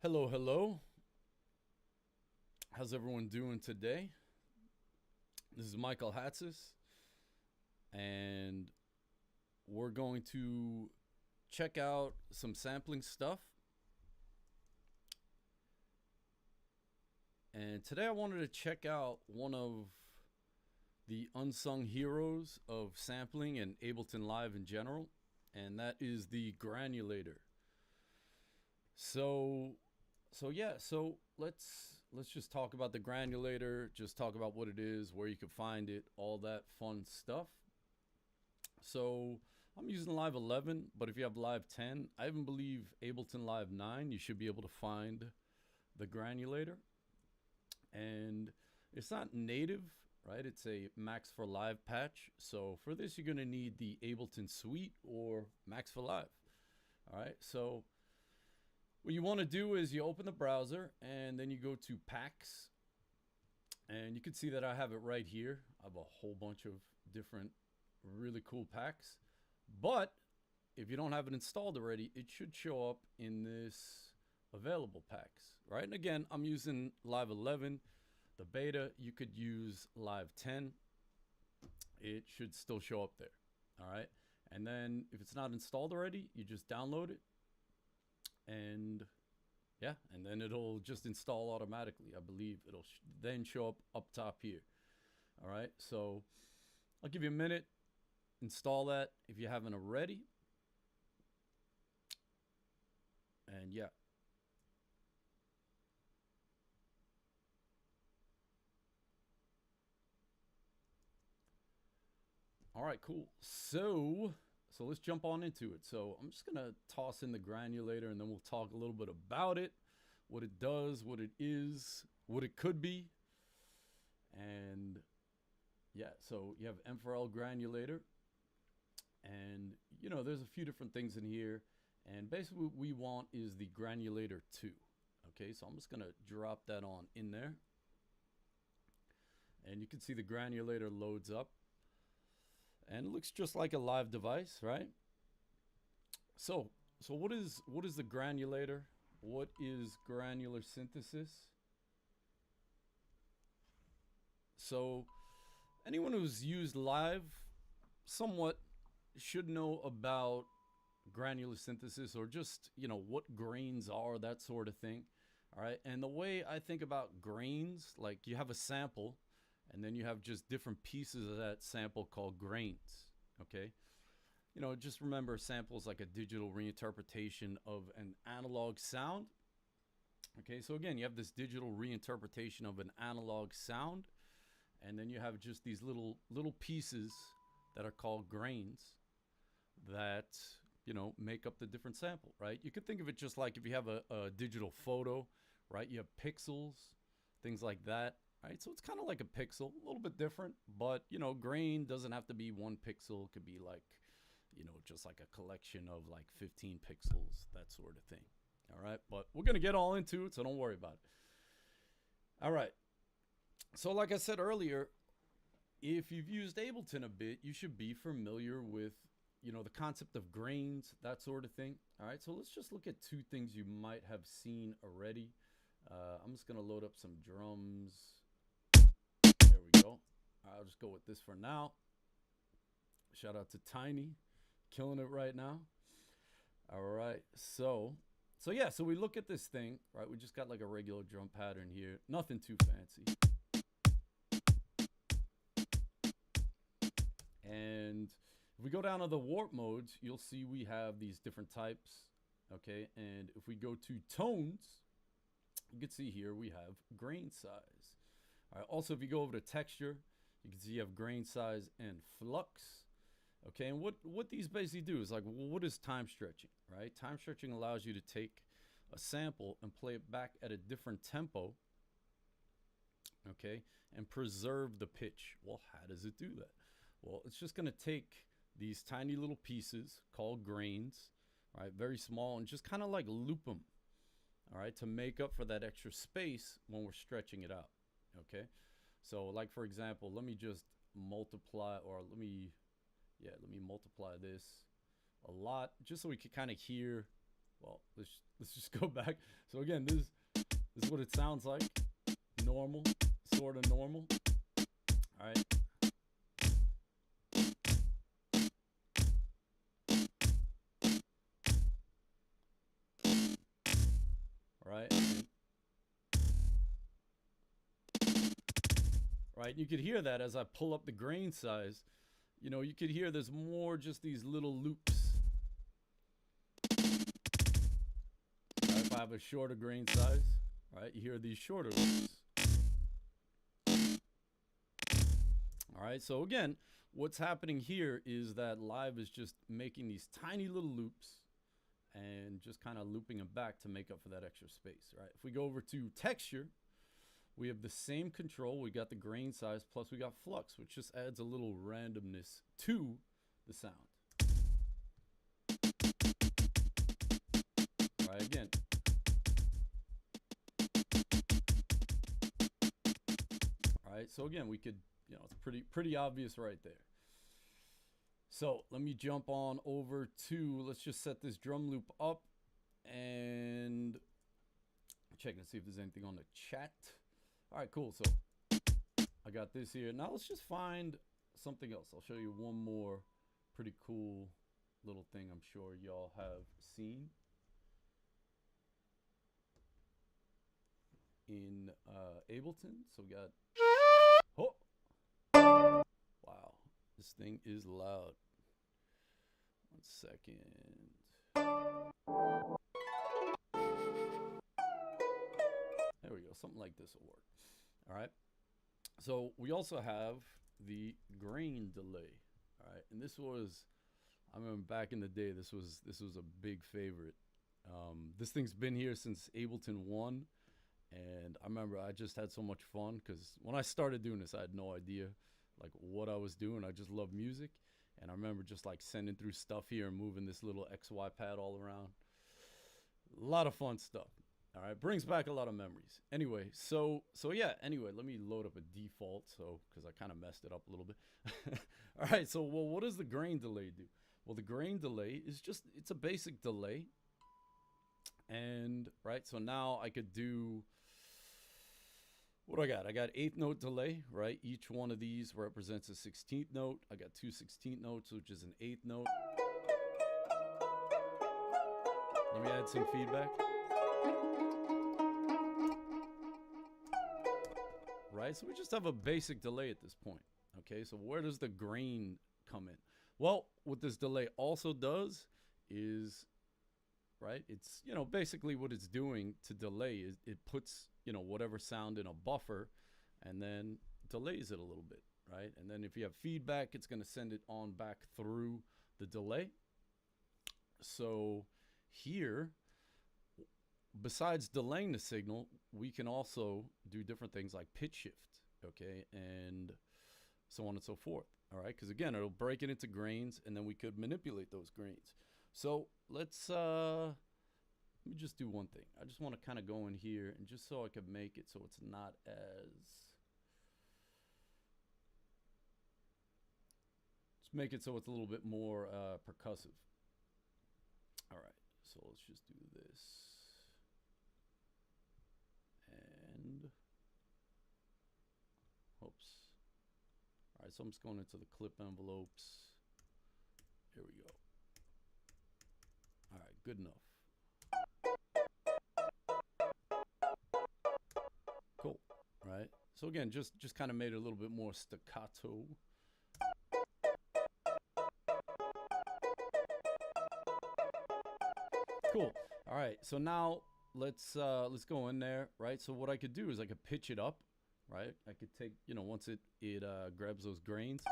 Hello, hello. How's everyone doing today? This is Michael Hatsis, and we're going to check out some sampling stuff. And today I wanted to check out one of the unsung heroes of sampling and Ableton Live in general, and that is the Granulator. So so let's just talk about the Granulator, just talk about what it is, where you can find it, all that fun stuff. So I'm using Live 11, but if you have Live 10, I even believe Ableton Live 9, you should be able to find the Granulator. And it's not native, right? It's a Max for Live patch. So for this, you're gonna need the Ableton Suite or Max for Live. All right, so what you want to do is you open the browser and then you go to packs, and you can see that I have it right here. I have a whole bunch of different really cool packs, but if you don't have it installed already, it should show up in this available packs, right? And again, I'm using Live 11, the beta. You could use Live 10. It should still show up there. All right, and then if it's not installed already, you just download it, and yeah, and then it'll just install automatically. I believe it'll then show up top here. All right, so I'll give you a minute, install that if you haven't already. And yeah, all right, cool. So let's jump on into it. So I'm just gonna toss in the Granulator, and then we'll talk a little bit about it, what it does, what it is, what it could be. And yeah, so you have M4L Granulator, and there's a few different things in here, and basically what we want is the Granulator 2. Okay, so I'm just gonna drop that on in there, and you can see the Granulator loads up, and it looks just like a live device, right? So what is the Granulator? What is granular synthesis? So anyone who's used Live somewhat should know about granular synthesis, or just what grains are, that sort of thing. All right, and the way I think about grains, like you have a sample, and then you have just different pieces of that sample called grains. Okay, just remember, samples like a digital reinterpretation of an analog sound. Okay, so again, you have this digital reinterpretation of an analog sound, and then you have just these little pieces that are called grains that make up the different sample, right? You could think of it just like if you have a digital photo, right? You have pixels, things like that, right? So it's kind of like a pixel, a little bit different, but grain doesn't have to be one pixel. It could be like just like a collection of like 15 pixels, that sort of thing. All right, but we're gonna get all into it, so don't worry about it. All right, so like I said earlier, if you've used Ableton a bit, you should be familiar with the concept of grains, that sort of thing. All right, so let's just look at two things you might have seen already. I'm just gonna load up some drums. There we go. I'll just go with this for now. Shout out to Tiny, killing it right now. All right, so yeah, so we look at this thing, right? We just got like a regular drum pattern here, nothing too fancy. And if we go down to the warp modes, you'll see we have these different types. Okay, and if we go to tones, you can see here we have grain size. All right, also if you go over to texture, you can see you have grain size and flux. Okay, and what these basically do is like, well, what is time stretching, right? Time stretching allows you to take a sample and play it back at a different tempo, okay, and preserve the pitch. Well, how does it do that? Well, it's just gonna take these tiny little pieces called grains, right, very small, and just kind of like loop them, all right, to make up for that extra space when we're stretching it out. Okay, so like for example, let me just multiply, or let me multiply this a lot, just so we can kind of hear well, let's just go back. So again, this is what it sounds like. Normal, sort of normal. All right. All right. Right, you could hear that as I pull up the grain size. You know, you could hear there's more just these little loops. Right, if I have a shorter grain size, right, you hear these shorter loops. All right, so again, what's happening here is that live is just making these tiny little loops and just kind of looping them back to make up for that extra space, right? If we go over to texture, we have the same control. We got the grain size, plus we got flux, which just adds a little randomness to the sound. Right, again. All right, so again, we could, you know, it's pretty obvious right there. So let me jump on over to, let's just set this drum loop up and check and see if there's anything on the chat. All right, cool. So I got this here. Now let's just find something else. I'll show you one more pretty cool little thing I'm sure y'all have seen in Ableton. So we got, oh, wow, this thing is loud. 1 second. There we go. Something like this will work. All right. So we also have the grain delay. All right. And this was, I remember back in the day, this was a big favorite. This thing's been here since Ableton 1. And I remember I just had so much fun because when I started doing this, I had no idea like what I was doing. I just loved music. And I remember just like sending through stuff here and moving this little XY pad all around. A lot of fun stuff. All right, brings back a lot of memories. Anyway, so yeah, anyway, let me load up a default, so, because I kind of messed it up a little bit. All right, so, well, what does the grain delay do? Well, the grain delay is just, it's a basic delay. And, right, so now I could do, what do I got? I got 8th note delay, right? Each one of these represents a 16th note. I got 2 16th notes, which is an 8th note. Let me add some feedback. Right, so we just have a basic delay at this point. Okay, so where does the grain come in? Well, what this delay also does is, right, it's, you know, basically what it's doing to delay is it puts, you know, whatever sound in a buffer and then delays it a little bit, right? And then if you have feedback, it's going to send it on back through the delay. So here, besides delaying the signal, we can also do different things like pitch shift, okay, and so on and so forth, all right? Because again, it'll break it into grains, and then we could manipulate those grains. So let's, let me just do one thing. I just want to kind of go in here, and just so I can make it so it's not as, let's make it so it's a little bit more percussive. All right, so let's just do this. And, oops. All right, so I'm just going into the clip envelopes. Here we go. All right, good enough. Cool, right? So again, just kind of made it a little bit more staccato. Cool. All right, so now let's go in there, right? So what I could do is I could pitch it up, right? I could take, you know, once it grabs those grains.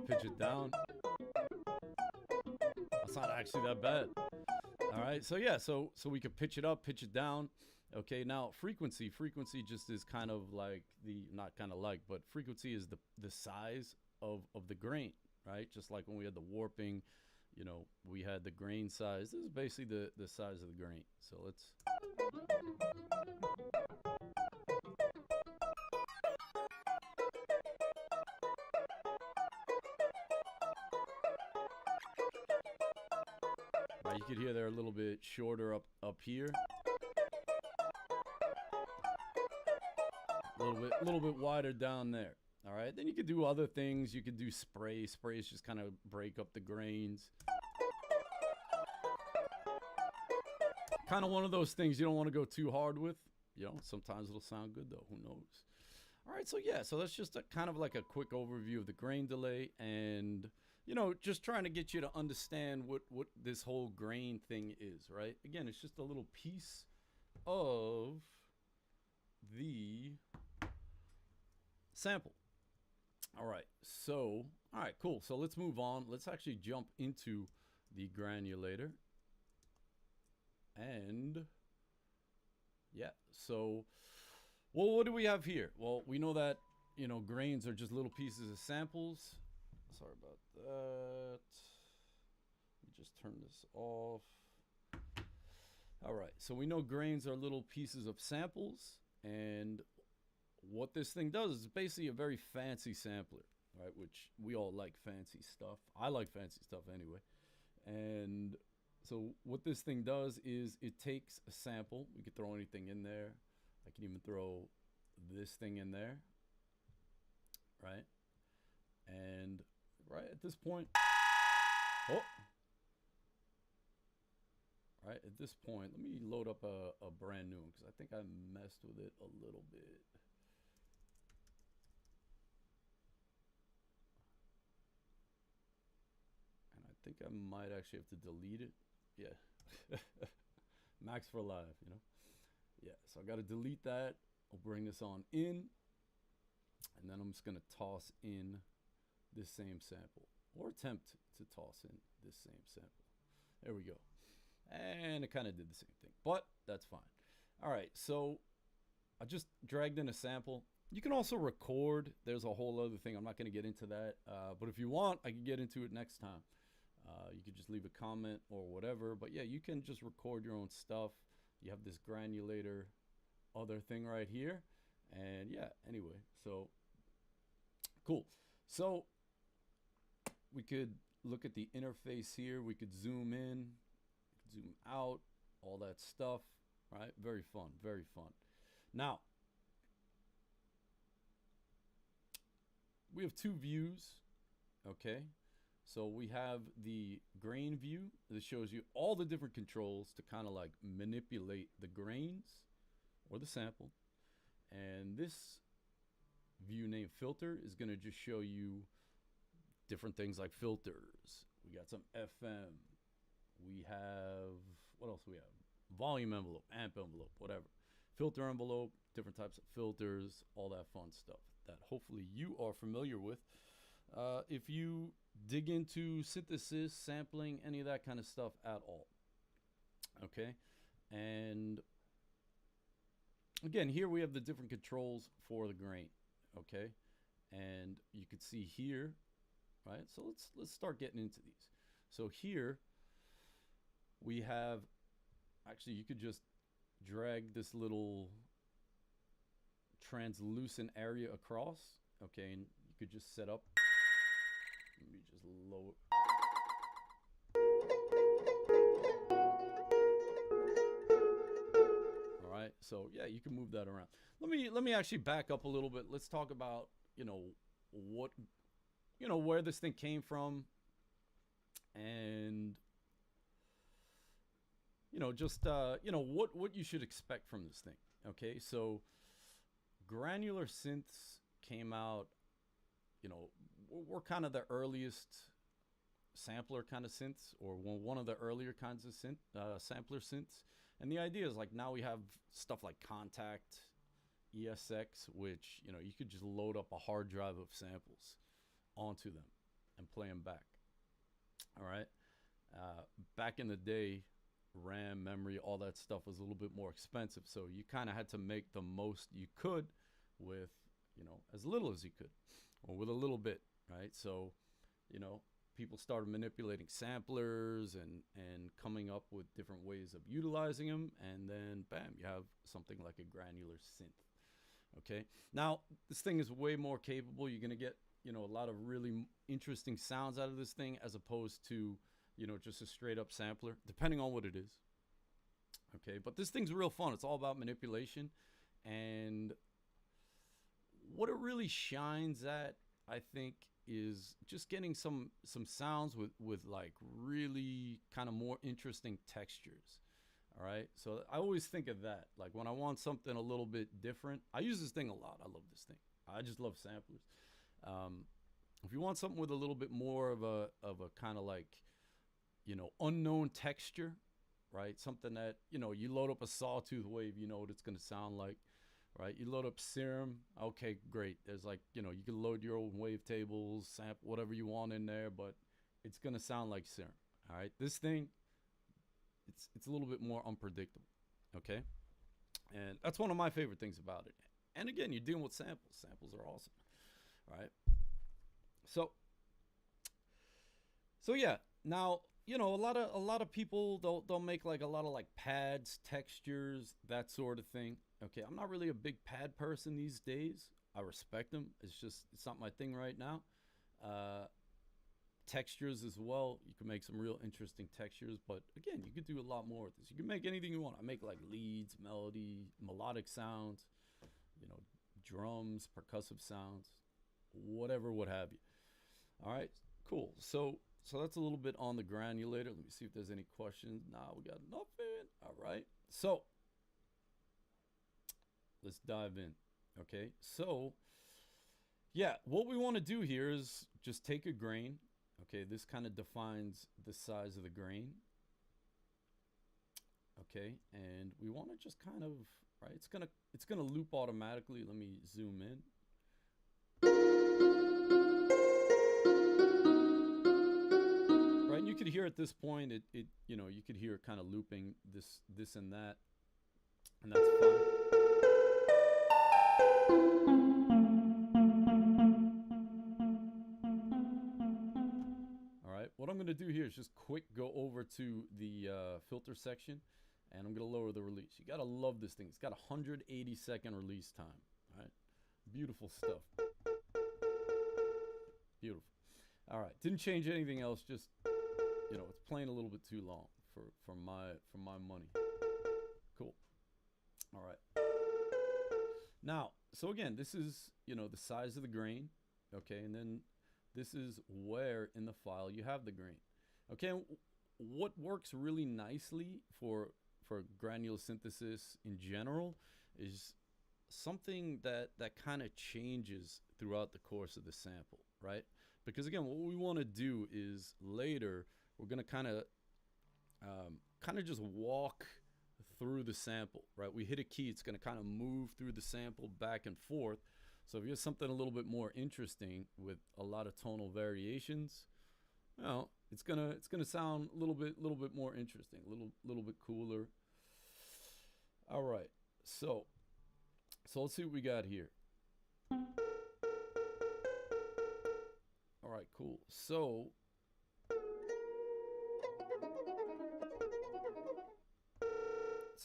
Pitch it down. That's not actually that bad. All right, so yeah, so we could pitch it up, pitch it down. Okay, now frequency just is kind of like not kind of like, but frequency is the size of the grain, right? Just like when we had the warping, you know, we had the grain size. This is basically the size of the grain. So let's, You could hear they're a little bit shorter up here. A little bit wider down there. All right, then you could do other things. You could do spray. Sprays just kind of break up the grains. Kind of one of those things you don't want to go too hard with. You know, sometimes it'll sound good though. Who knows? All right, so yeah, so that's just a kind of like a quick overview of the grain delay, and you know, just trying to get you to understand what this whole grain thing is, right? Again, it's just a little piece of the sample. All right, so all right, cool. So let's move on. Let's actually jump into the granulator. And yeah, so well, what do we have here? Well, we know that, you know, grains are just little pieces of samples. Sorry about that. Let me just turn this off. All right, so we know grains are little pieces of samples, and what this thing does is basically a very fancy sampler, right? Which we all like fancy stuff. I like fancy stuff anyway. And so what this thing does is it takes a sample. We could throw anything in there. I can even throw this thing in there, right? And right at this point, oh, right at this point, let me load up a brand new one because I think I messed with it a little bit. And I think I might actually have to delete it. Yeah. Max for live, you know? Yeah, so I got to delete that. I'll bring this on in. And then I'm just going to toss in this same sample. Or attempt to toss in this same sample. There we go. And it kind of did the same thing. But that's fine. All right, so I just dragged in a sample. You can also record. There's a whole other thing. I'm not going to get into that. But if you want, I can get into it next time. You could just leave a comment or whatever. But yeah, you can just record your own stuff. You have this granulator other thing right here. And yeah, anyway, so cool. So we could look at the interface here. We could zoom in, zoom out, all that stuff, right? Very fun, very fun. Now, we have two views, okay? So we have the grain view that shows you all the different controls to kind of like manipulate the grains or the sample. And this view named filter is going to just show you different things like filters. We got some FM. We have, what else do we have? Volume envelope, amp envelope, whatever. Filter envelope, different types of filters, all that fun stuff that hopefully you are familiar with. If you dig into synthesis, sampling, any of that kind of stuff at all. Okay, and again, here we have the different controls for the grain. Okay, and you could see here, right? So let's start getting into these. So here we have, actually, you could just drag this little translucent area across. Okay, and you could just set up. Let me just lower. All right, so yeah, you can move that around. Let me actually back up a little bit. Let's talk about, you know, what, you know, where this thing came from, and you know, just you know, what you should expect from this thing. Okay, so Granular Synths came out, you know, we're kind of the earliest sampler kind of synths, or one of the earlier kinds of synth sampler synths. And the idea is like now we have stuff like Contact, ESX, which, you know, you could just load up a hard drive of samples onto them and play them back. All right. Back in the day, RAM, memory, all that stuff was a little bit more expensive. So you kind of had to make the most you could with, you know, as little as you could, or with a little bit, right? So, you know, people started manipulating samplers and coming up with different ways of utilizing them. And then, bam, you have something like a granular synth. Okay. Now, this thing is way more capable. You're going to get, you know, a lot of really interesting sounds out of this thing, as opposed to you know, just a straight up sampler, depending on what it is. Okay, but this thing's real fun. It's all about manipulation, and what it really shines at, I think, is just getting some sounds with like really kind of more interesting textures. All right, so I always think of that, like when I want something a little bit different. I use this thing a lot. I love this thing. I just love samplers. If you want something with a little bit more of a kind of like, you know, unknown texture, right? Something that, you know, you load up a sawtooth wave, you know what it's going to sound like, right? You load up Serum, okay, great. There's like, you know, you can load your own wavetables, sample, whatever you want in there, but it's going to sound like Serum, all right? This thing, it's a little bit more unpredictable, okay? And that's one of my favorite things about it. And again, you're dealing with samples. Samples are awesome, all right? So yeah, now, you know, a lot of people they'll make like a lot of like pads, textures, that sort of thing. Okay, I'm not really a big pad person these days. I respect them. It's not my thing right now. Textures as well. You can make some real interesting textures, but again, you could do a lot more with this. You can make anything you want. I make like leads, melody, melodic sounds, you know, drums, percussive sounds, whatever, what have you. All right, cool. So that's a little bit on the Granulator. Let me see if there's any questions. Nah, we got nothing. All right, so let's dive in. Okay, so yeah, what we want to do here is just take a grain. Okay, this kind of defines the size of the grain. Okay, and we want to just kind of, right, it's gonna loop automatically. Let me zoom in. Right, and you could hear at this point, it you know, you could hear it kind of looping this and that, and that's fine. All right, what I'm going to do here is just quick go over to the filter section, and I'm going to lower the release. You got to love this thing. It's got a 180-second release time. All right, beautiful stuff. Beautiful. All right, didn't change anything else. Just, you know, it's playing a little bit too long for my money. Cool. All right. Now, so again, this is, you know, the size of the grain. Okay, and then this is where in the file you have the grain. Okay, what works really nicely for granular synthesis in general is something that kind of changes throughout the course of the sample, right? Because again, what we want to do is later we're going to kind of just walk through the sample, right? We hit a key, it's going to kind of move through the sample back and forth. So if you have something a little bit more interesting with a lot of tonal variations, well, it's gonna sound a little bit more interesting, a little bit cooler. All right, so let's see what we got here. All right, cool. So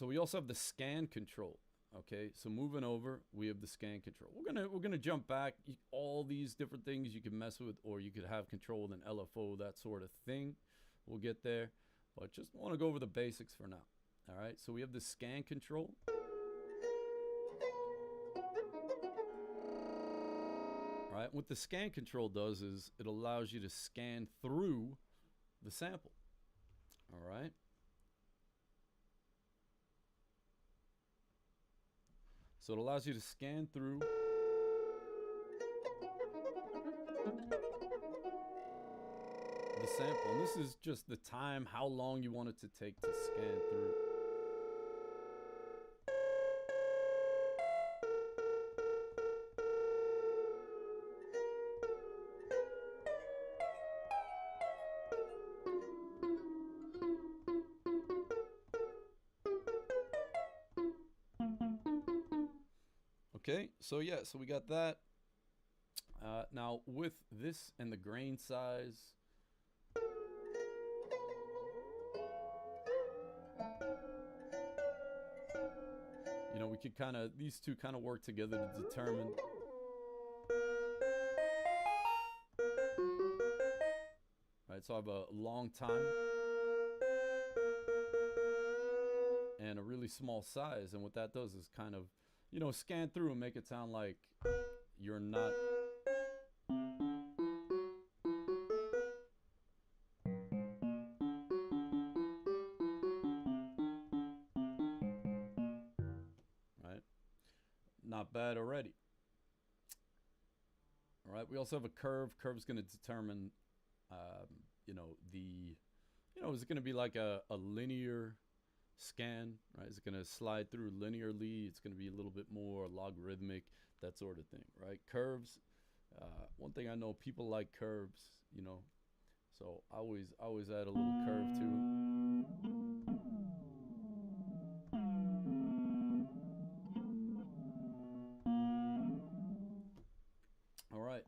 we also have the scan control. Okay, so moving over, we have the scan control. We're gonna jump back. All these different things you can mess with, or you could have control with an LFO, that sort of thing. We'll get there, but just want to go over the basics for now. All right, so we have the scan control. All right, what the scan control does is it allows you to scan through the sample. All right. So it allows you to scan through the sample. And this is just the time, how long you want it to take to scan through. Okay, so yeah, so we got that. Now with this and the grain size, you know, we could kind of, these two kind of work together to determine. Right, So I have a long time and a really small size, and what that does is kind of, you know, scan through and make it sound like you're not. Right? Not bad already. All right, we also have a curve. Curve's going to determine, you know, is it going to be like a linear scan, right? Is it going to slide through linearly? It's going to be a little bit more logarithmic, that sort of thing, right? Curves. One thing I know, people like curves, you know, so I always add a little curve too. All right.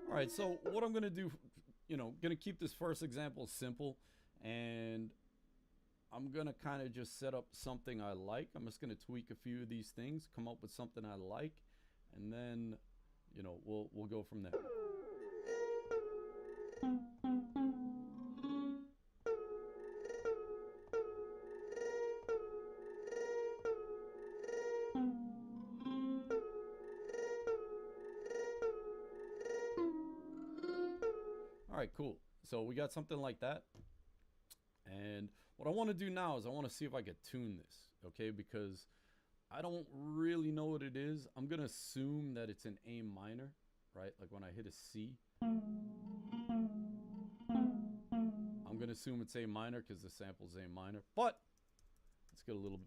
All right, so what I'm going to do, you know, going to keep this first example simple, and I'm going to kind of just set up something I like. I'm just going to tweak a few of these things, come up with something I like, and then, you know, we'll go from there. All right, cool. So we got something like that. And what I want to do now is I want to see if I could tune this, okay? Because I don't really know what it is. I'm going to assume that it's an A minor, right? Like when I hit a C, I'm going to assume it's A minor because the sample's A minor. But let's get a little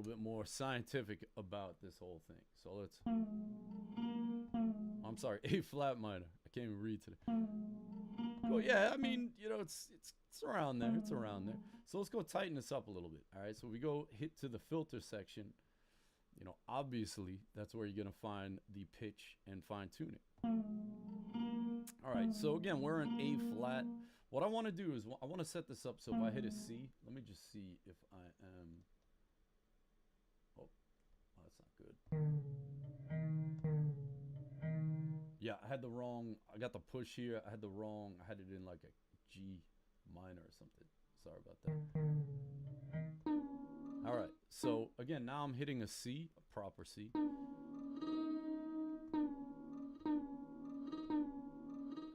bit more scientific about this whole thing. So let's, I'm sorry, A flat minor. I can't even read today. Well, yeah, I mean, you know, it's around there. It's around there. So let's go tighten this up a little bit. All right, so we go hit to the filter section. You know, obviously, that's where you're going to find the pitch and fine tuning. All right, so again, we're in A flat. What I want to do is I want to set this up so if I hit a C, let me just see if I am. Oh, that's not good. Yeah, I had the push here. I had it in like a G minor or something. Sorry about that. All right, so again, now I'm hitting a C, a proper C.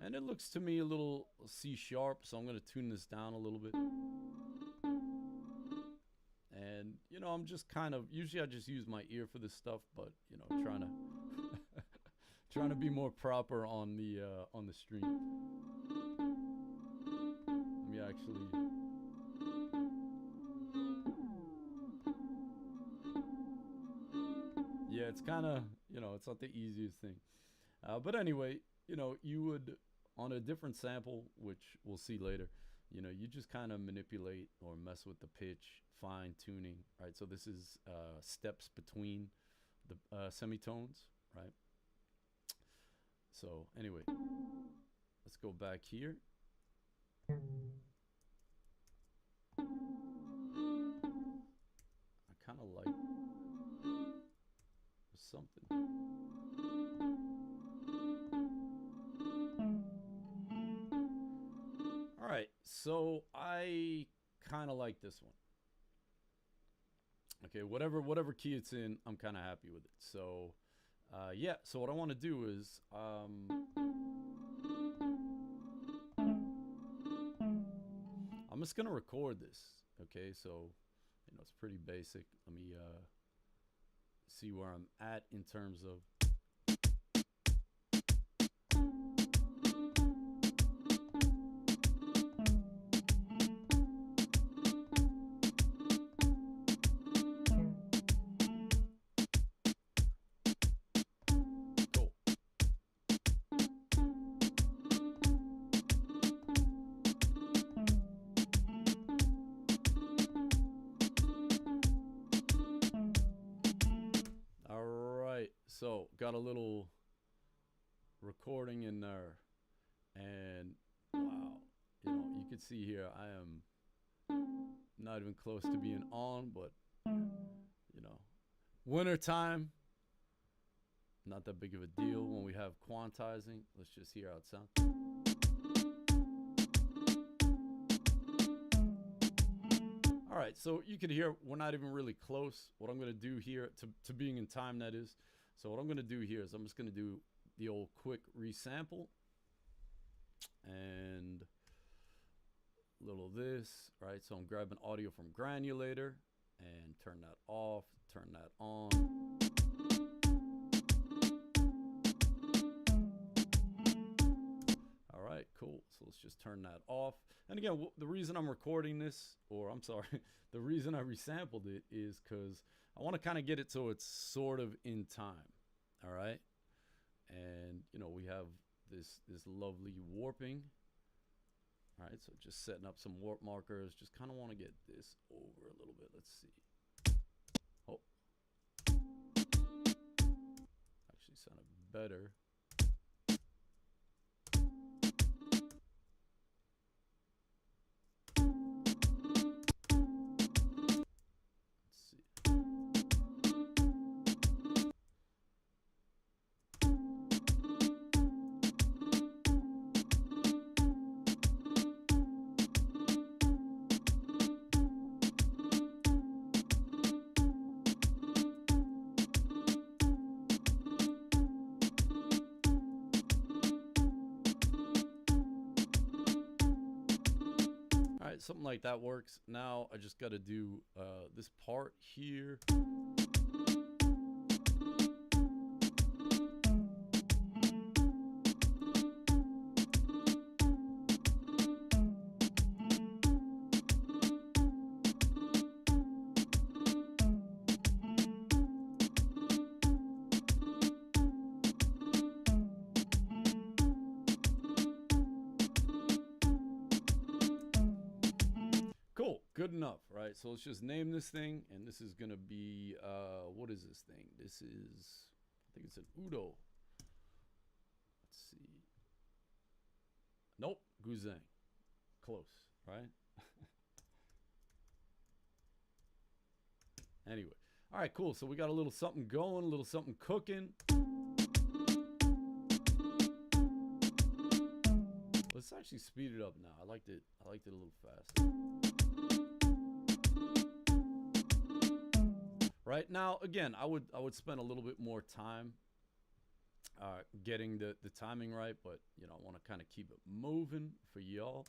And it looks to me a little C sharp, so I'm going to tune this down a little bit. And, you know, I'm just kind of, usually I just use my ear for this stuff, but, you know, trying to be more proper on the stream. Let me actually. Yeah, it's kind of, you know, it's not the easiest thing. But anyway, you know, you would, on a different sample, which we'll see later, you know, you just kind of manipulate or mess with the pitch, fine tuning, right? So this is steps between the semitones, right? So anyway, let's go back here. I kind of like something. All right, so I kind of like this one. Okay, whatever key it's in, I'm kind of happy with it. So yeah, so what I want to do is I'm just gonna record this. Okay, so you know it's pretty basic. Let me see where I'm at in terms of. So got a little recording in there, and wow, you know, you can see here I am not even close to being on, but you know, winter time, not that big of a deal when we have quantizing. Let's just hear how it sounds. All right, so you can hear we're not even really close. What I'm going to do here, to being in time, that is. So what I'm going to do here is I'm just going to do the old quick resample. And a little of this, right? So I'm grabbing audio from Granulator and turn that off, turn that on. All right, cool. So let's just turn that off. And again, the reason I'm recording this, or I'm sorry, the reason I resampled it is because I want to kind of get it so it's sort of in time. All right. And, you know, we have this lovely warping. All right, so just setting up some warp markers. Just kind of want to get this over a little bit. Let's see. Oh. Actually sounded better. Something like that works. Now I just got to do this part here. Good enough, right? So let's just name this thing, and this is gonna be what is this thing? This is, I think it's an Udo. Let's see. Nope, Guzang. Close, right? Anyway, all right, cool. So we got a little something going, a little something cooking. Let's actually speed it up now. I liked it a little faster. Right now, again, I would spend a little bit more time getting the timing right, but you know, I want to kind of keep it moving for y'all.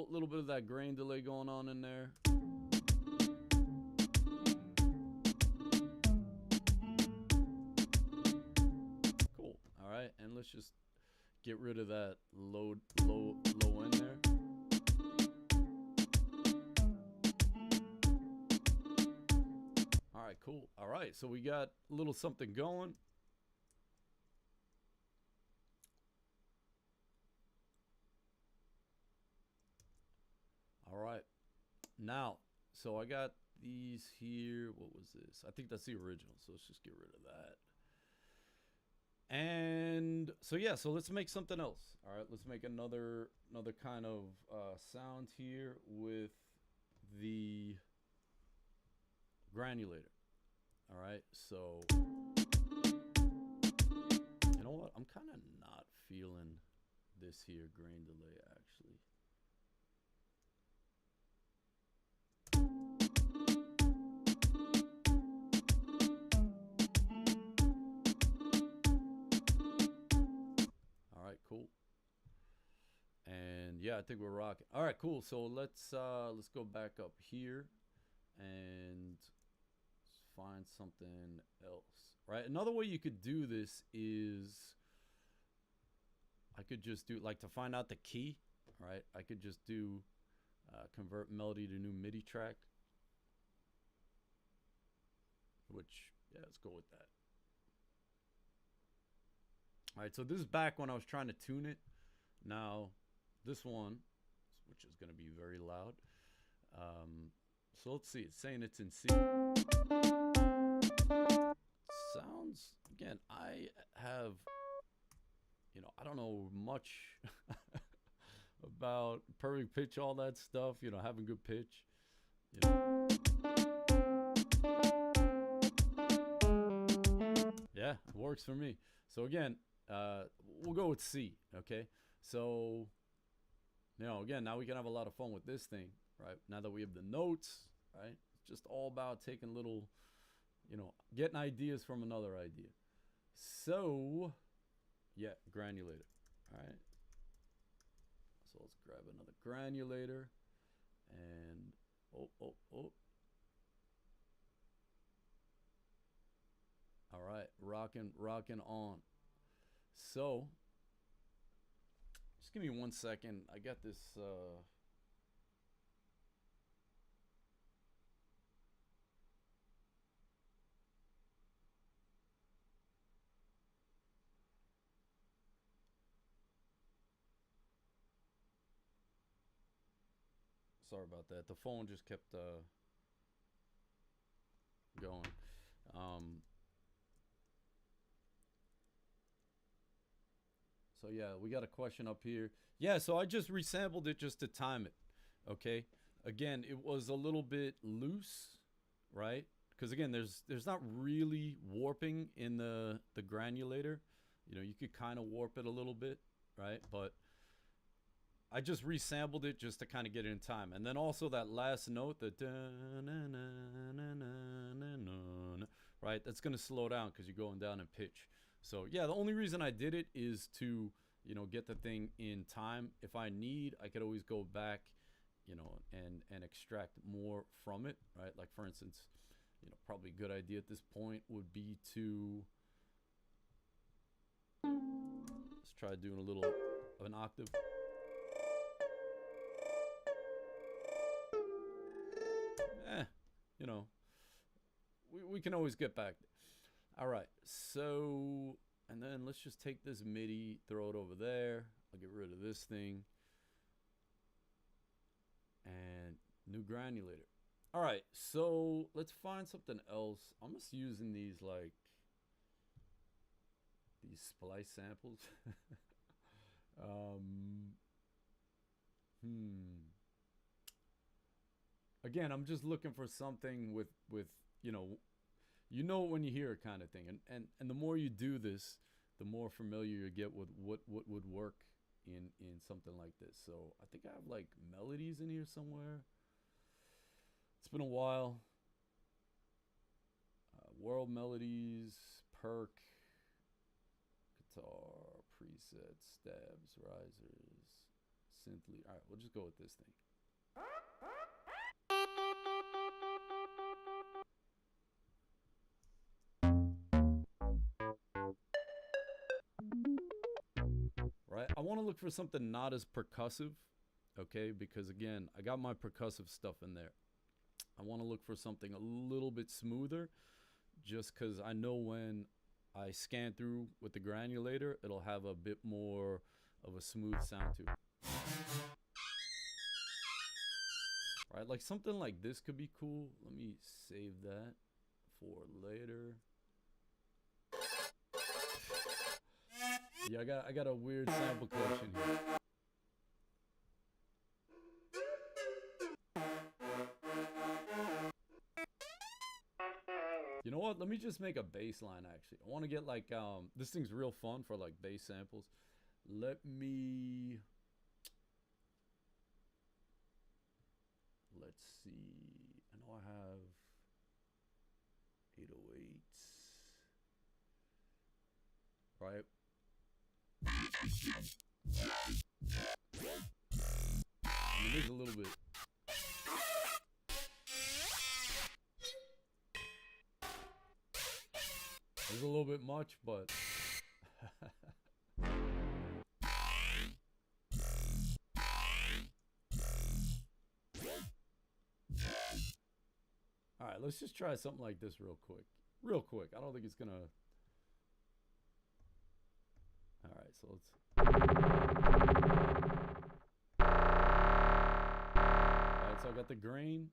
Little bit of that grain delay going on in there. Cool. All right, and let's just get rid of that low in there. All right, cool. All right, so we got a little something going. All right, now, so I got these here. What was this? I think that's the original, so let's just get rid of that. And so yeah, so let's make something else. All right, let's make another kind of sound here with the Granulator. All right, so you know what? I'm kind of not feeling this here grain delay actually. Cool. And yeah, I think we're rocking. All right, cool. So let's go back up here and find something else. Right? Another way you could do this is I could just do, like, to find out the key, right? I could just do convert melody to new Midi track. which, yeah, let's go with that. All right, so this is back when I was trying to tune it. Now, this one, which is going to be very loud. So let's see. It's saying it's in C. Sounds, again, I have, you know, I don't know much about perfect pitch, all that stuff, you know, having good pitch. You know. Yeah, it works for me. So again, we'll go with C, okay? So, you know, again, now we can have a lot of fun with this thing, right? Now that we have the notes, right? It's just all about taking little, you know, getting ideas from another idea. So, yeah, Granulator, all right? So let's grab another Granulator and, oh. All right, rocking on. So, just give me 1 second. I got this. Sorry about that. The phone just kept going. So yeah, we got a question up here. Yeah, so I just resampled it just to time it. Okay. Again, it was a little bit loose, right? Because again, there's not really warping in the granulator. You know, you could kind of warp it a little bit, right? But I just resampled it just to kind of get it in time. And then also that last note, the right? That's going to slow down because you're going down in pitch. So yeah, the only reason I did it is to, you know, get the thing in time. If I need, I could always go back, you know, and extract more from it, right? Like for instance, you know, probably a good idea at this point would be to, let's try doing a little of an octave. You know, we can always get back. All right, so, and then let's just take this MIDI, throw it over there. I'll get rid of this thing. And new Granulator. All right, so let's find something else. I'm just using these, like, these splice samples. Again, I'm just looking for something with you know when you hear it kind of thing. And the more you do this, the more familiar you get with what would work in something like this. So I think I have like melodies in here somewhere. It's been a while. World melodies, perk, guitar, presets, stabs, risers, synthly. All right, we'll just go with this thing. Right, I want to look for something not as percussive, okay? Because again, I got my percussive stuff in there. I want to look for something a little bit smoother, just because I know when I scan through with the granulator, it'll have a bit more of a smooth sound to it. Right, like something like this could be cool. Let me save that for later. Yeah, I got a weird sample collection here. You know what? Let me just make a bass line actually. I want to get like this thing's real fun for like bass samples. Let's see. I know I have 808s. Right? It is a little bit. It's a little bit much, but all right, let's just try something like this real quick. real quick. I don't think it's gonna. All right, so let's. All right, so I got the grain.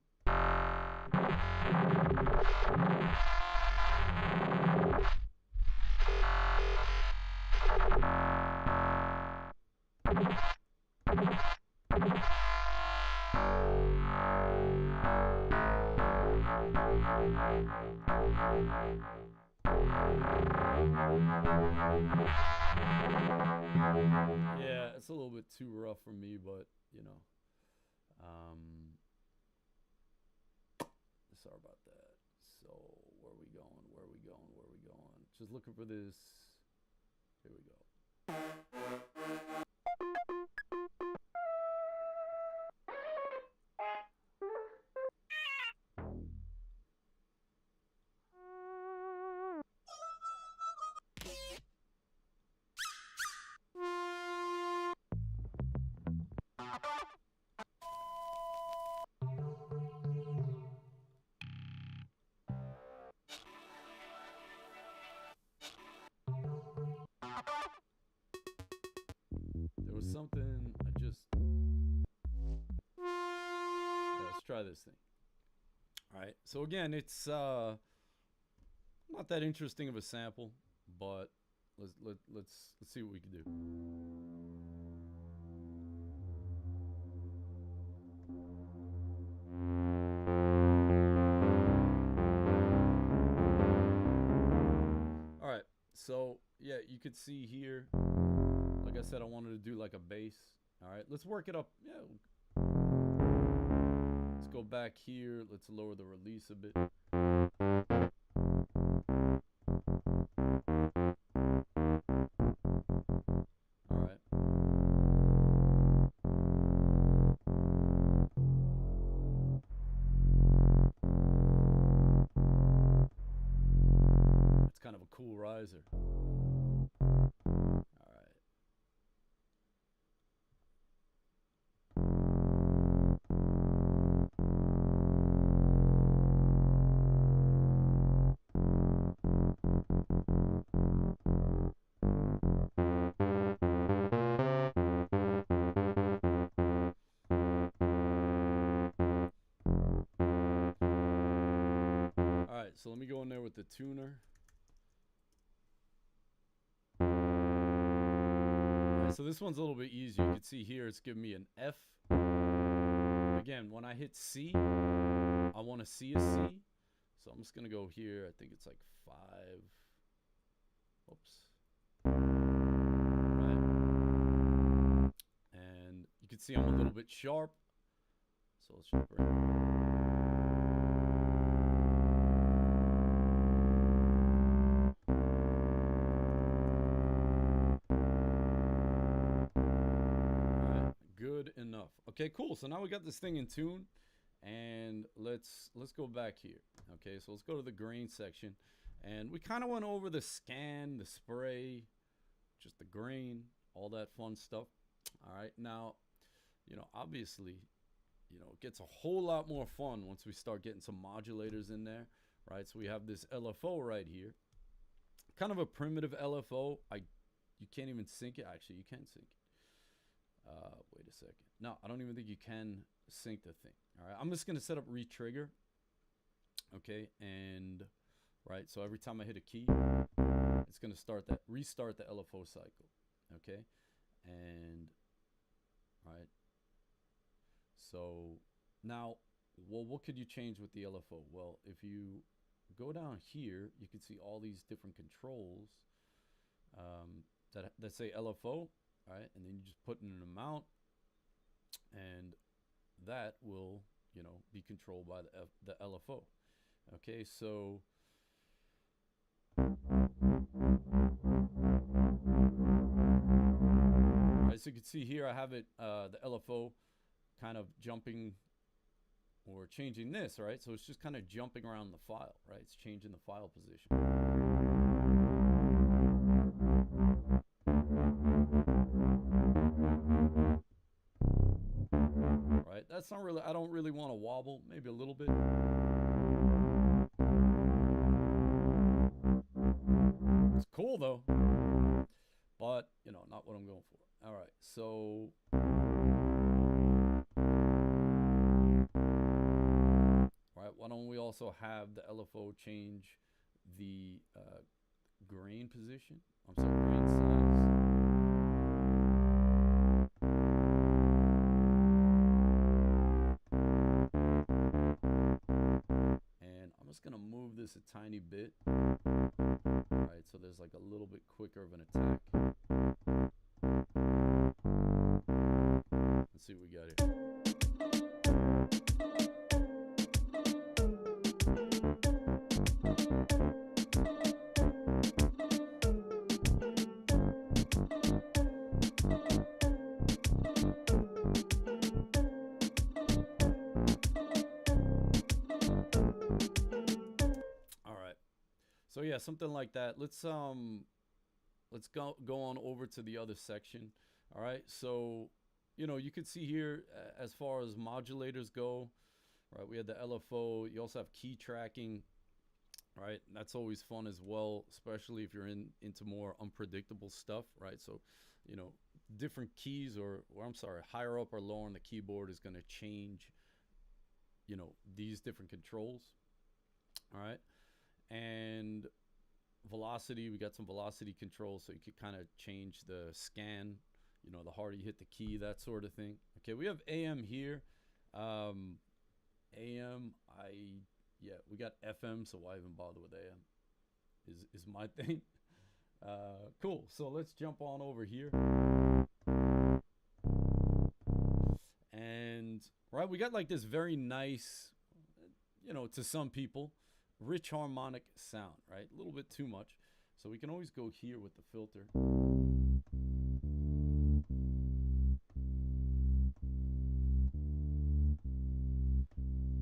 Yeah, it's a little bit too rough for me, but you know, sorry about that. So where are we going? Where are we going? Where are we going? Just looking for this. Here we go. There was something I just. Yeah, let's try this thing. All right. So again, it's not that interesting of a sample, but let's see what we can do. All right. So yeah, you could see here. Like I said, I wanted to do like a bass. All right, let's work it up. Yeah. Let's go back here. Let's lower the release a bit. All right. It's kind of a cool riser. So let me go in there with the tuner. Right, so this one's a little bit easier. You can see here it's giving me an F. Again, when I hit C, I want to see a C. So I'm just going to go here. I think it's like 5. Oops. Right. And you can see I'm a little bit sharp. So let's just bring it. Enough. Okay, cool. So now we got this thing in tune, and let's go back here. Okay, so let's go to the grain section, and we kind of went over the scan, the spray, just the grain, all that fun stuff. All right, now, you know, obviously, you know, it gets a whole lot more fun once we start getting some modulators in there, right? So we have this LFO right here, kind of a primitive LFO. You can't even sync it. Actually, you can sync it. Wait a second. No, I don't even think you can sync the thing. All right, I'm just gonna set up retrigger. Okay, and right, so every time I hit a key, it's gonna restart the LFO cycle. Okay, and right. So now, well, what could you change with the LFO? Well, if you go down here, you can see all these different controls that say LFO. Right, and then you just put in an amount, and that will, you know, be controlled by the LFO. Okay, so right, so you can see here I have it, the LFO kind of jumping or changing this, right? So it's just kind of jumping around the file, right? It's changing the file position. Right, that's not really, I don't really want to wobble, maybe a little bit. also have the LFO change the grain position. I'm sorry, grain size. And I'm just gonna move this a tiny bit. Alright, so there's like a little bit quicker of an attack. Let's see what we got here. So yeah, something like that. Let's go on over to the other section. All right. So, you know, you can see here as far as modulators go, right? We had the LFO. You also have key tracking, right? That's always fun as well, especially if you're into more unpredictable stuff, right? So, you know, different keys or I'm sorry, higher up or lower on the keyboard is going to change, you know, these different controls. All right. And velocity, we got some velocity control, so you could kind of change the scan, you know, the harder you hit the key, that sort of thing. Okay, we have AM here. AM, we got FM, so why even bother with AM is my thing. Cool, so let's jump on over here. And, right, we got like this very nice, you know, to some people, rich harmonic sound, right? A little bit too much. So we can always go here with the filter.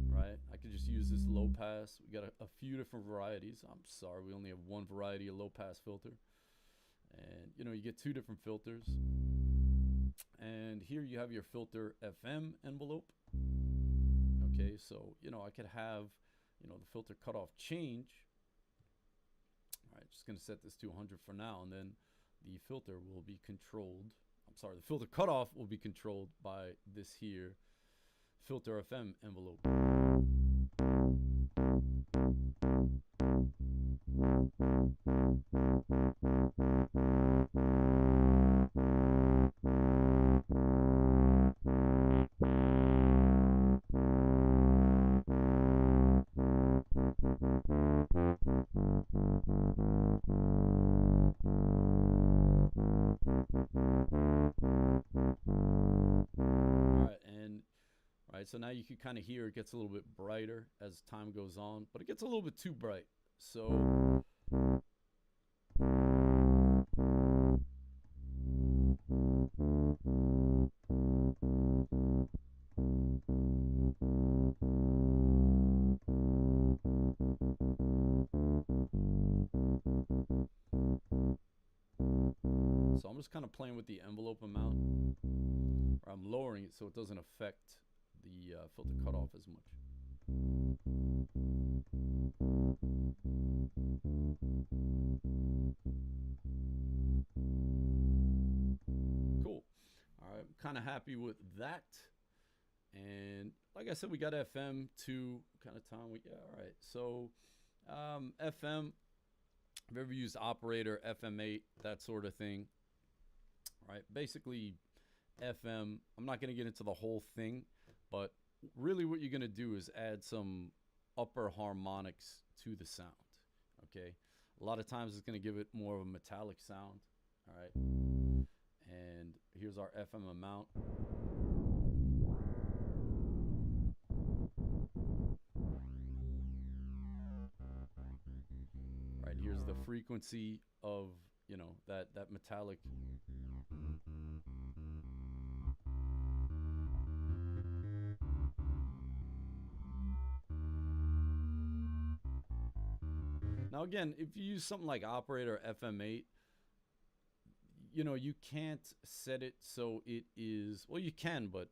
Right? I could just use this low pass. We got a few different varieties. I'm sorry, we only have one variety of low pass filter. And, you know, you get two different filters. And here you have your filter FM envelope. Okay, so, you know, I could have, you know, the filter cutoff change. All right, just going to set this to 100 for now, and then the filter will be controlled. I'm sorry, the filter cutoff will be controlled by this here filter FM envelope. So now you can kind of hear it gets a little bit brighter as time goes on, but it gets a little bit too bright. So I'm just kind of playing with the envelope amount, or I'm lowering it so it doesn't affect the filter cutoff as much. Cool. All right, I'm kind of happy with that. And like I said, we got FM to kind of time. All right. So FM, if you've ever used Operator, FM8, that sort of thing. All right. Basically, FM, I'm not going to get into the whole thing, but really what you're going to do is add some upper harmonics to the sound, okay? A lot of times it's going to give it more of a metallic sound, all right? And here's our FM amount. Right, here's the frequency of, you know, that metallic. Now again, if you use something like Operator FM8, you know, you can't set it so it is, well, you can, but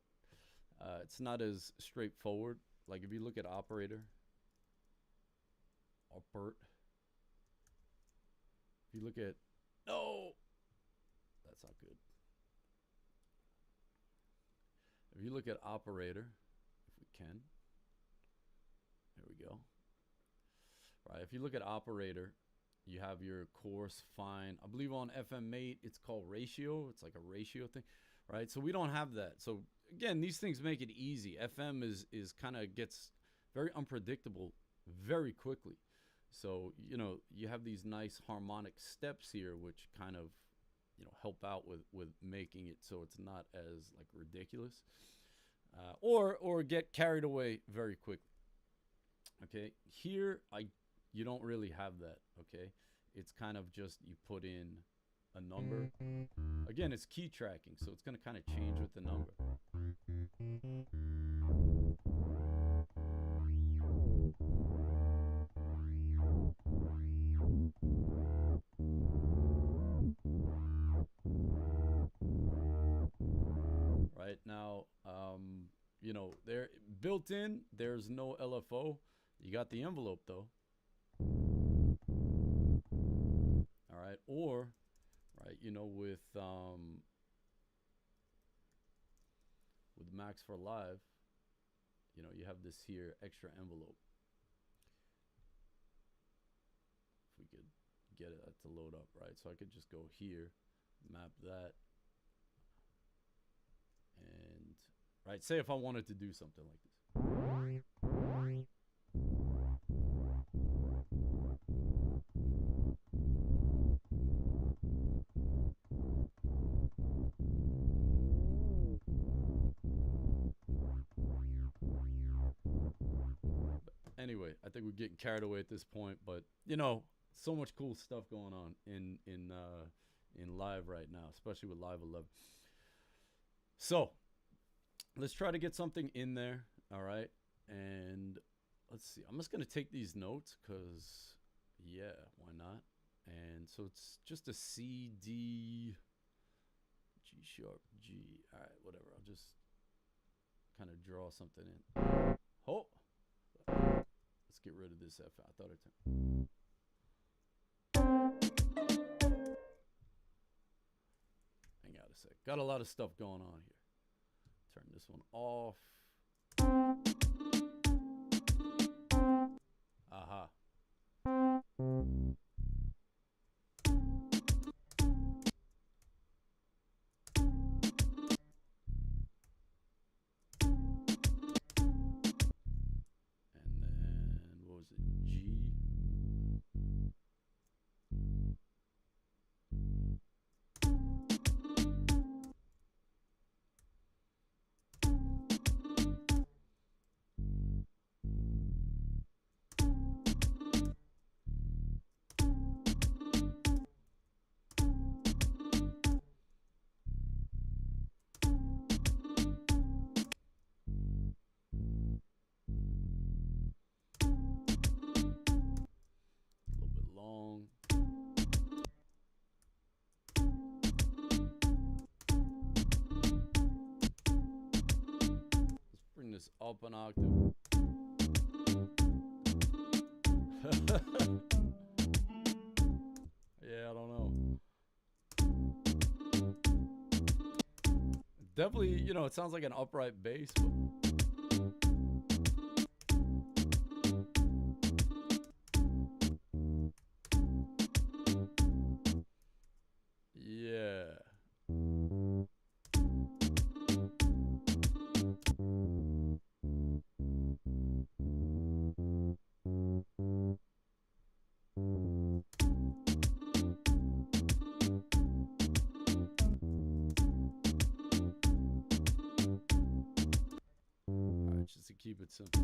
it's not as straightforward. Like if you look at Operator, if you look at, no, that's not good. If you look at Operator, if we can, there we go. right? If you look at operator, you have your coarse, fine. I believe on FM8, it's called ratio. It's like a ratio thing, right? So we don't have that. So again, these things make it easy. FM is kind of gets very unpredictable very quickly. So, you know, you have these nice harmonic steps here, which kind of, you know, help out with making it so it's not as like ridiculous, or get carried away very quickly. Okay, here you don't really have that. Okay, it's kind of just you put in a number. Again, it's key tracking, so it's going to kind of change with the number. Right now, you know, there built in, there's no LFO. You got the envelope though. All right, or right, you know, with Max for Live, you know, you have this here extra envelope. If we could get it to load up, right? So I could just go here, map that, and right, say if I wanted to do something like this. Anyway, I think we're getting carried away at this point, but you know, so much cool stuff going on in live right now, especially with Live 11. So let's try to get something in there. All right, and let's see. I'm just gonna take these notes because, yeah, why not? And so it's just a C, D, G sharp, G. All right, whatever. I'll just kind of draw something in. Oh. Let's get rid of this F. I thought it. Hang out a sec. Got a lot of stuff going on here. Turn this one off. Aha. This up an octave. Yeah, I don't know. Definitely, you know, it sounds like an upright bass, but yeah. Just to keep it simple.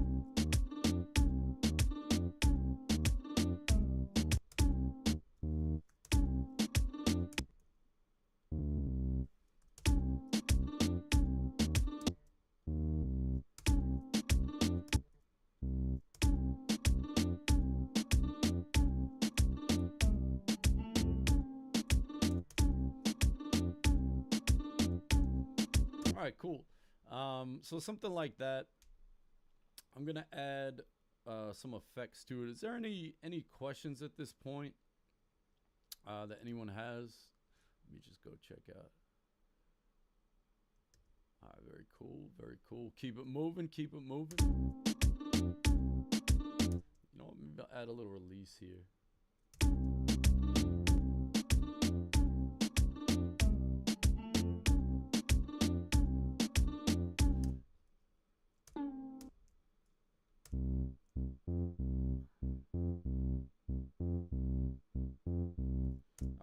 All right, cool. So something like that. I'm gonna add some effects to it. Is there any questions at this point that anyone has? Let me just go check out. All right, very cool, very cool. Keep it moving, keep it moving. You know what, maybe I'll add a little release here.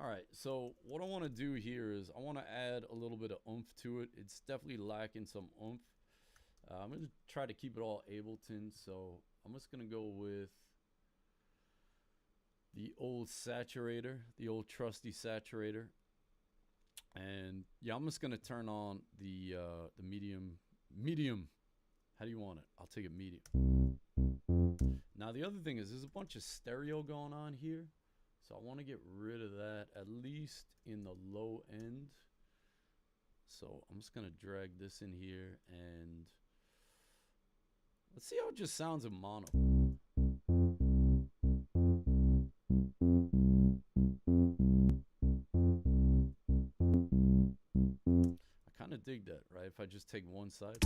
Alright, so what I want to do here is I want to add a little bit of oomph to it. It's definitely lacking some oomph. I'm going to try to keep it all Ableton, so I'm just going to go with the old Saturator, the old trusty Saturator. And yeah, I'm just going to turn on the medium. How do you want it? I'll take it medium. Now the other thing is there's a bunch of stereo going on here. So I want to get rid of that, at least in the low end. So I'm just going to drag this in here and let's see how it just sounds in mono. I kind of dig that, right? If I just take one side.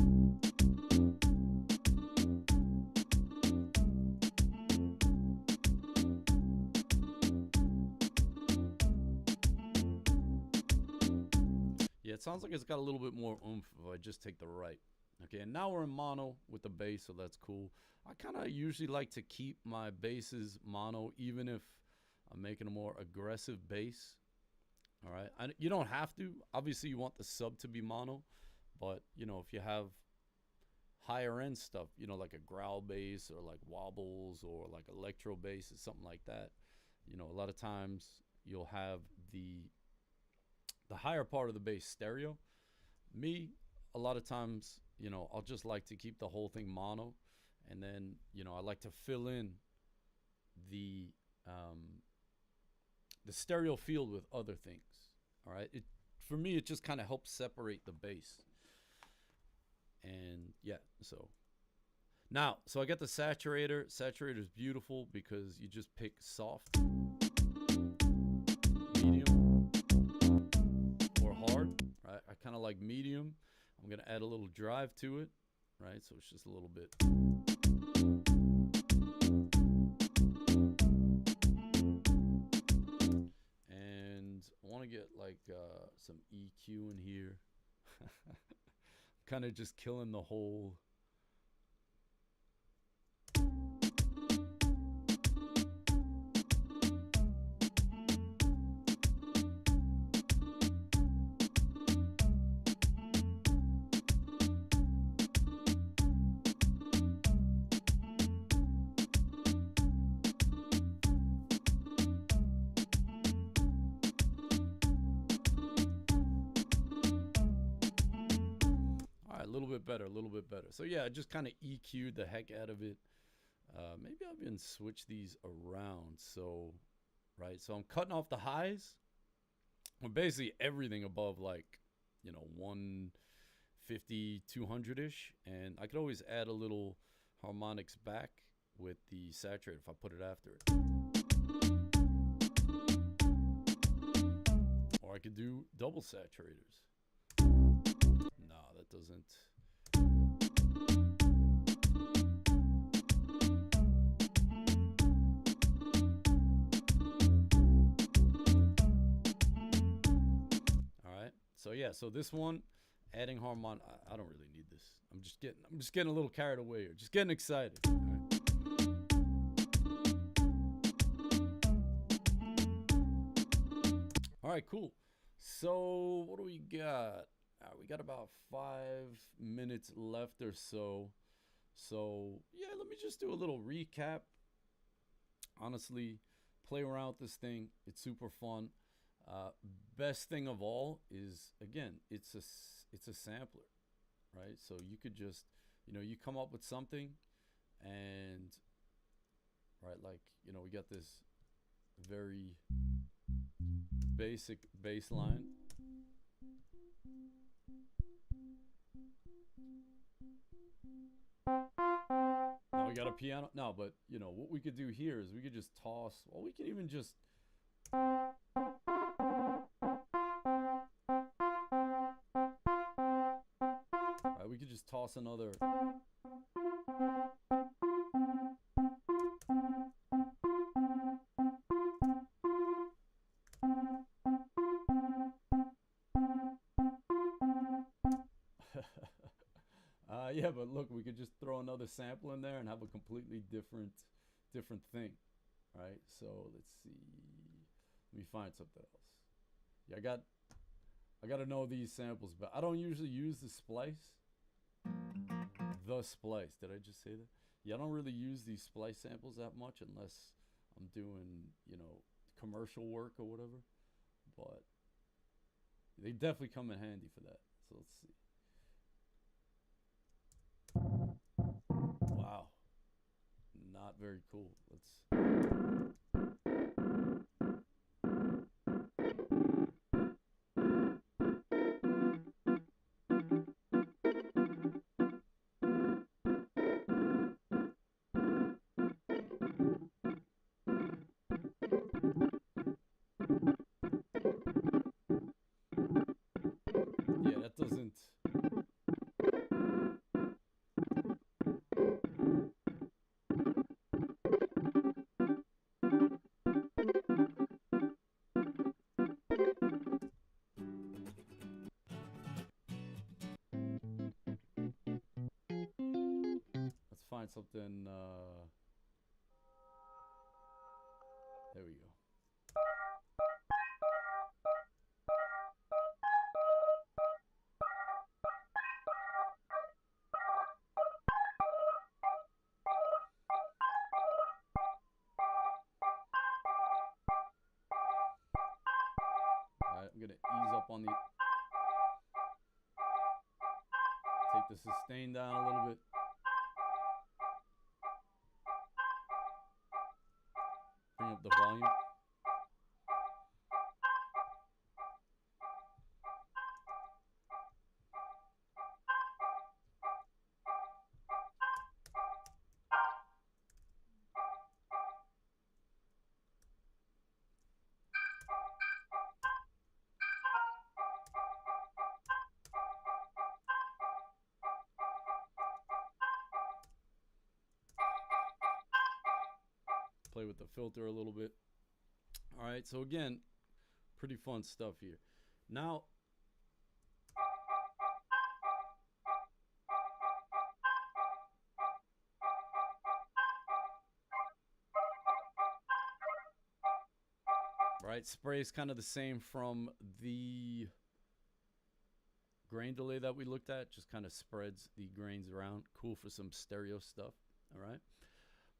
Yeah, it sounds like it's got a little bit more oomph if I just take the right. Okay, and now we're in mono with the bass, so that's cool. I kind of usually like to keep my basses mono, even if I'm making a more aggressive bass. All right, you don't have to. Obviously, you want the sub to be mono, but you know, if you have higher end stuff, you know, like a growl bass or like wobbles or like electro bass or something like that, you know, a lot of times you'll have the higher part of the bass stereo. Me, a lot of times, you know, I'll just like to keep the whole thing mono, and then, you know, I like to fill in the stereo field with other things. All right, for me, it just kind of helps separate the bass. And yeah, so now, so I got the Saturator. Saturator is beautiful because you just pick soft, medium, or hard. Right, I kind of like medium. I'm gonna add a little drive to it, right? So it's just a little bit. And I want to get like some EQ in here. Kind of just killing the whole. A little bit better. So yeah, I just kind of EQ'd the heck out of it. Maybe I'll even switch these around. So, right, so I'm cutting off the highs. Well, basically everything above like, you know, 150, 200-ish. And I could always add a little harmonics back with the Saturator if I put it after it. Or I could do double saturators. No, that doesn't. So yeah, so this one, adding harmon, I don't really need this. I'm just getting a little carried away here, just getting excited. All right, cool. So what do we got? We got about 5 minutes left or so. So yeah, let me just do a little recap. Honestly, play around with this thing. It's super fun. Best thing of all is, again, it's a sampler, right? So you could just, you know, you come up with something, and right, like, you know, we got this very basic bass line. Now we got a piano. No, but you know what we could do here is we could just toss. Well, we can even just. Right, we could just toss another. Yeah, but look, we could just throw another sample in there and have a completely different thing, right? So let's see. Let me find something else. Yeah, I got to know these samples, but I don't usually use the splice. The splice. Did I just say that? Yeah, I don't really use these splice samples that much unless I'm doing, you know, commercial work or whatever. But they definitely come in handy for that. So let's see. Wow. Not very cool. Yeah, that doesn't. Let's find something. There we go. Alright, I'm gonna ease up on the. Take the sustain down a little bit. Bring up the volume. Play with the filter a little bit. All right, so again, pretty fun stuff here. Now, right, spray is kind of the same from the grain delay that we looked at. Just kind of spreads the grains around. Cool for some stereo stuff. All right.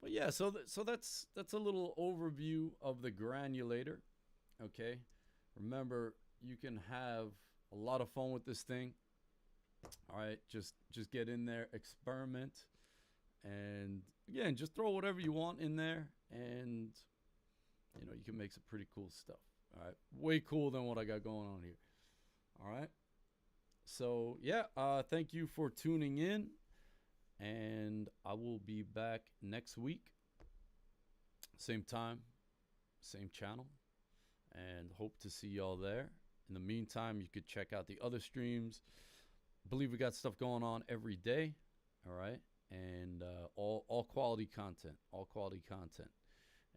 But yeah, so that's a little overview of the Granulator. Okay, remember, you can have a lot of fun with this thing. All right, just get in there, experiment, and again, just throw whatever you want in there, and you know, you can make some pretty cool stuff. All right, way cool than what I got going on here. All right, so yeah, thank you for tuning in. And I will be back next week. Same time, same channel. And hope to see y'all there. In the meantime, you could check out the other streams. I believe we got stuff going on every day. All right. And all quality content. All quality content.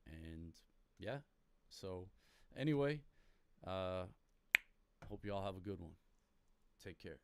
And yeah. So anyway, hope y'all have a good one. Take care.